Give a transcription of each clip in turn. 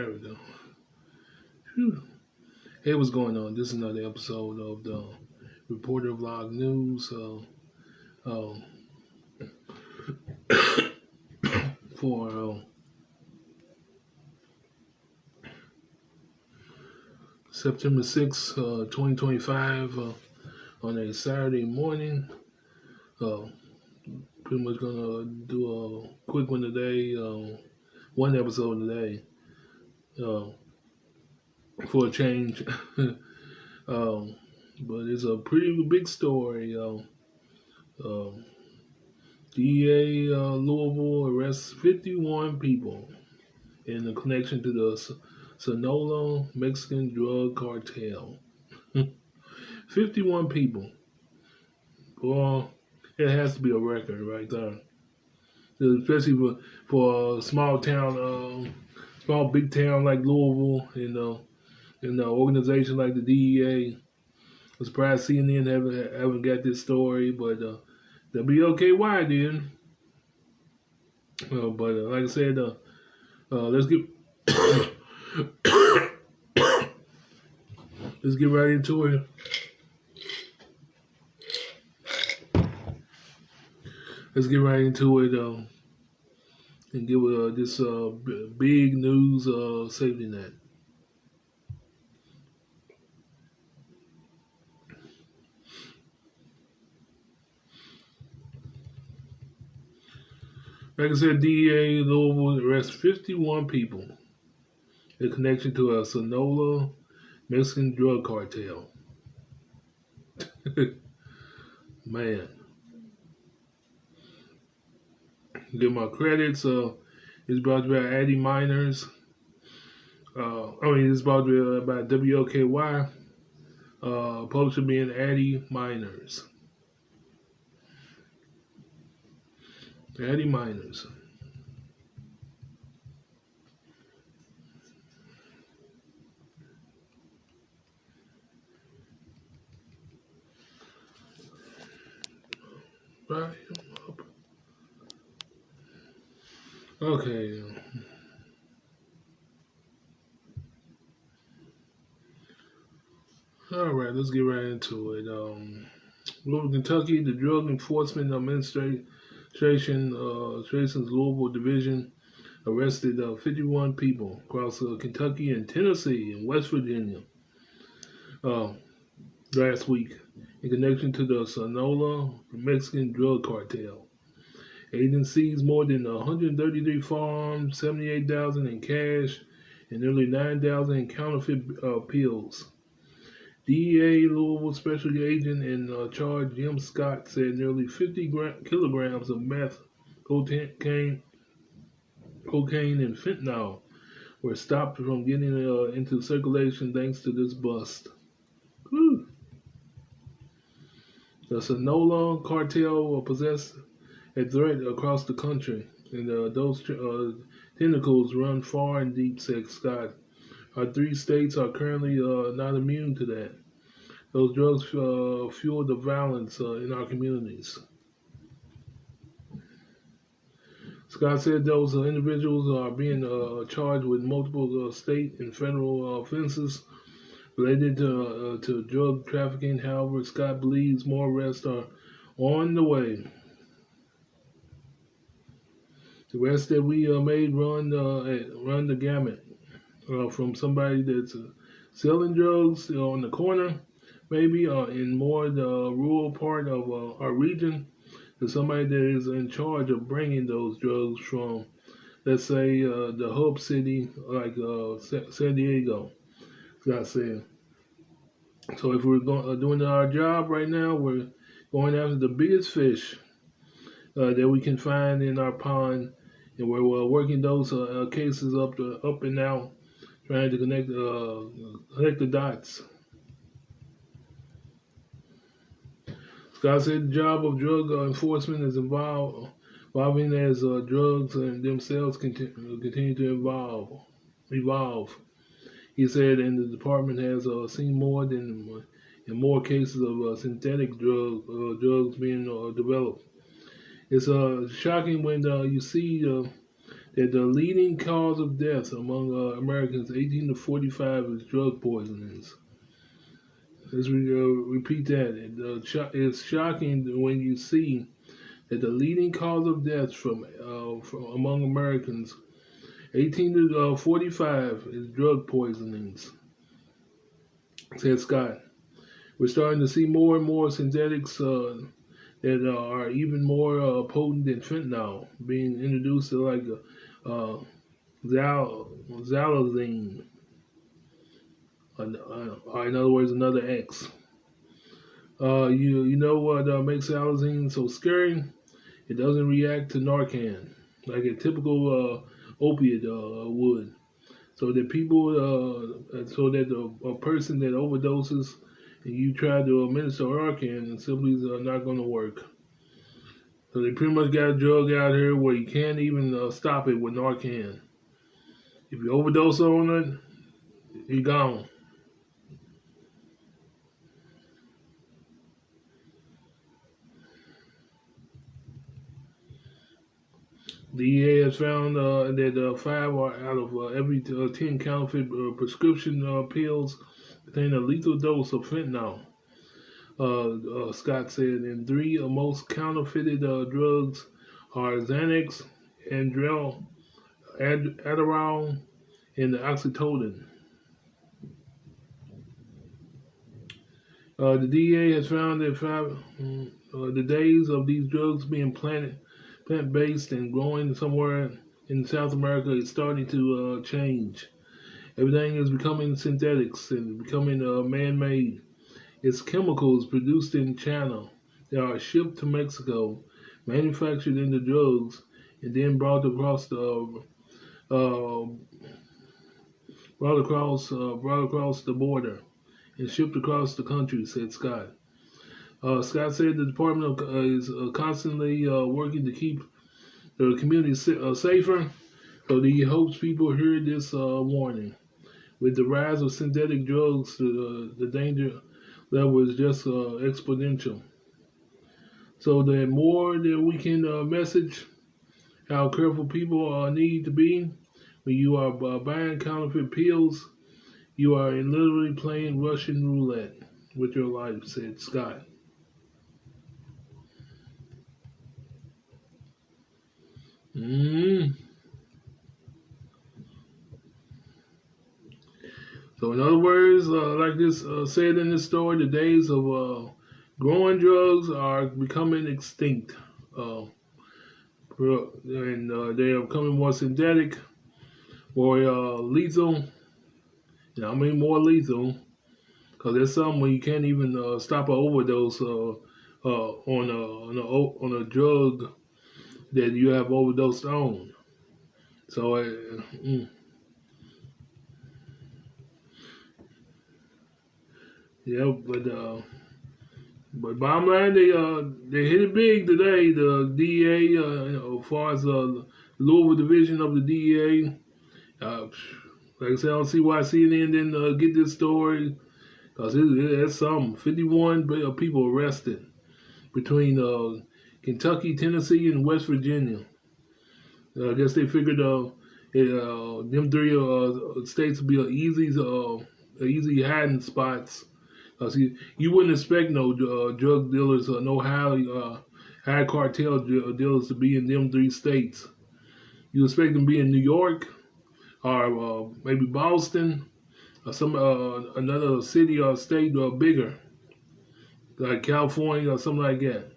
There we go. Whew. Hey, what's going on? This is another episode of the Reporter Vlog News. Um, for September 6th, 2025, on a Saturday morning. Uh, Pretty much gonna do a quick one today, one episode today, uh, for a change. um, but it's a pretty big story. Um, DEA Louisville arrests 51 people in the connection to the Sonora Mexican drug cartel. 51 people. Well, it has to be a record right there. Especially for a small town, small big town like Louisville, and an organization like the DEA. I'm surprised CNN haven't got this story, but WLKY did. But like I said, let's get let's get right into it. Let's get right into it and give this big news safety net. Like I said, DEA Louisville arrests 51 people in connection to a Sonora Mexican drug cartel. Man. Give my credits. It's brought to you by Addy Miners. It's brought to you by WLKY. Publisher being Addy Miners. Addy Miners. Right. Okay. All right, let's get right into it. Louisville, Kentucky, the Drug Enforcement Administration's Louisville Division arrested 51 people across Kentucky and Tennessee and West Virginia last week in connection to the Sonora Mexican drug cartel. Agencies more than 133 farms, 78,000 in cash, and nearly 9,000 in counterfeit pills. DEA Louisville Special Agent in charge Jim Scott said nearly 50 kilograms of meth, cocaine, and fentanyl were stopped from getting into circulation thanks to this bust. Whew. The Sonora cartel possessed a threat across the country, and those tentacles run far and deep, said Scott. Our 3 states are currently not immune to that. Those drugs fuel the violence in our communities. Scott said those individuals are being charged with multiple state and federal offenses related to drug trafficking. However, Scott believes more arrests are on the way. The rest that we made run the gamut from somebody that's selling drugs on the corner, maybe in more the rural part of our region, to somebody that is in charge of bringing those drugs from, let's say, the hub city like San Diego. Scott said. So if we're doing our job right now, we're going after the biggest fish that we can find in our pond, and we're working those cases up and out, trying to connect the dots. Scott said the job of drug enforcement is evolving as drugs and themselves continue to evolve. He said, and the department has seen more cases of synthetic drugs being developed. It's shocking when you see that that the leading cause of death among Americans 18 to 45 is drug poisonings. Let's repeat that. It's shocking when you see that the leading cause of death from among Americans 18 to 45 is drug poisonings, said Scott. We're starting to see more and more synthetics that are even more potent than fentanyl being introduced to like xylazine, or in other words, another X. You know what makes xylazine so scary? It doesn't react to Narcan like a typical opiate would. So that a person that overdoses and you try to administer Narcan, and simply is not going to work. So they pretty much got a drug out here where you can't even stop it with Narcan. If you overdose on it, you're gone. The DEA has found that 5 out of every 10 counterfeit prescription pills contain a lethal dose of fentanyl. Scott said, and 3 most counterfeited drugs are Xanax, Adderall, and Oxytodin. The DEA has found that the days of these drugs being plant-based and growing somewhere in South America is starting to change. Everything is becoming synthetics and becoming man-made. It's chemicals produced in China that are shipped to Mexico, manufactured into drugs, and then brought across the border and shipped across the country, said Scott. Scott said the department is constantly working to keep the community safer, so he hopes people hear this warning. With the rise of synthetic drugs, the danger level is just exponential. So the more that we can message how careful people need to be when you are buying counterfeit pills, you are literally playing Russian roulette with your life, said Scott. Mm. So, in other words, like this said in this story, the days of growing drugs are becoming extinct, and they are becoming more synthetic, more lethal. I mean more lethal, because there's some where you can't even stop an overdose on a drug that you have overdosed on. So, yeah, but bottom line, they hit it big today. The DEA, as far as the Louisville division of the DEA, like I said, I don't see why CNN didn't get this story, because it's some 51 people arrested between Kentucky, Tennessee, and West Virginia. I guess they figured them 3 states would be easy hiding spots. You wouldn't expect no drug dealers or no high cartel dealers to be in them 3 states. You expect them to be in New York or maybe Boston or some another city or state bigger, like California or something like that.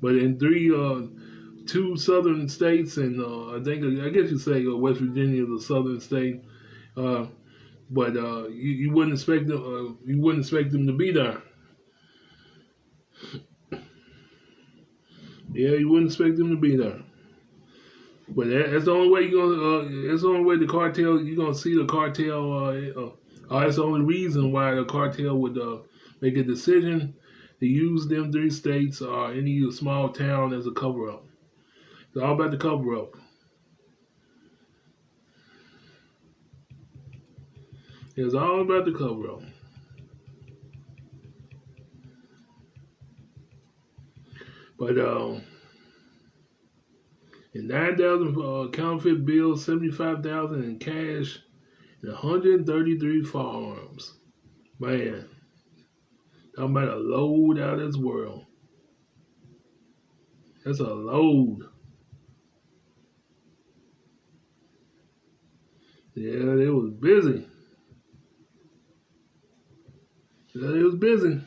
But in 2 southern states, and I guess you say West Virginia is a southern state, but you wouldn't expect them. You wouldn't expect them to be there. Yeah, you wouldn't expect them to be there. But that's the only way you're gonna. That's the only way the cartel. You're gonna see the cartel. That's the only reason why the cartel would make a decision to use them 3 states or any small town as a cover up. It's all about the cover up. It's all about the cover up. But and 9,000 counterfeit bills, 75,000 in cash, and 133 firearms. Man, talking about a load out of this world. That's a load. Yeah, they was busy. Yeah, they was busy.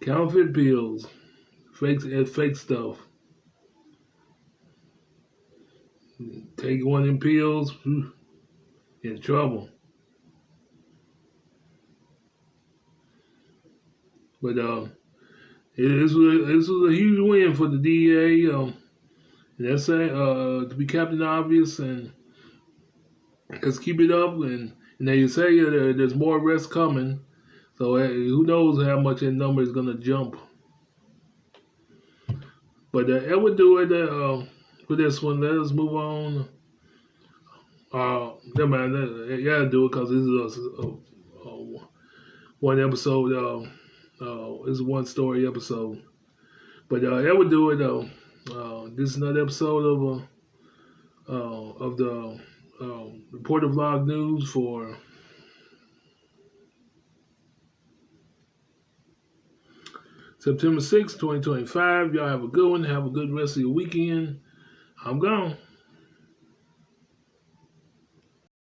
Counterfeit pills, fake stuff. Take one of them pills, in trouble. But this was a huge win for the DEA. And that's to be Captain Obvious, and just keep it up. And they say there's more arrests coming. So who knows how much that number is gonna jump. But that would do it for this one. Let us move on. Never mind. You gotta do it because this is one episode. It's a one story episode. But that would do it though. This is another episode of the Reporter Vlog News for September 6th, 2025. Y'all have a good one. Have a good rest of your weekend. I'm gone.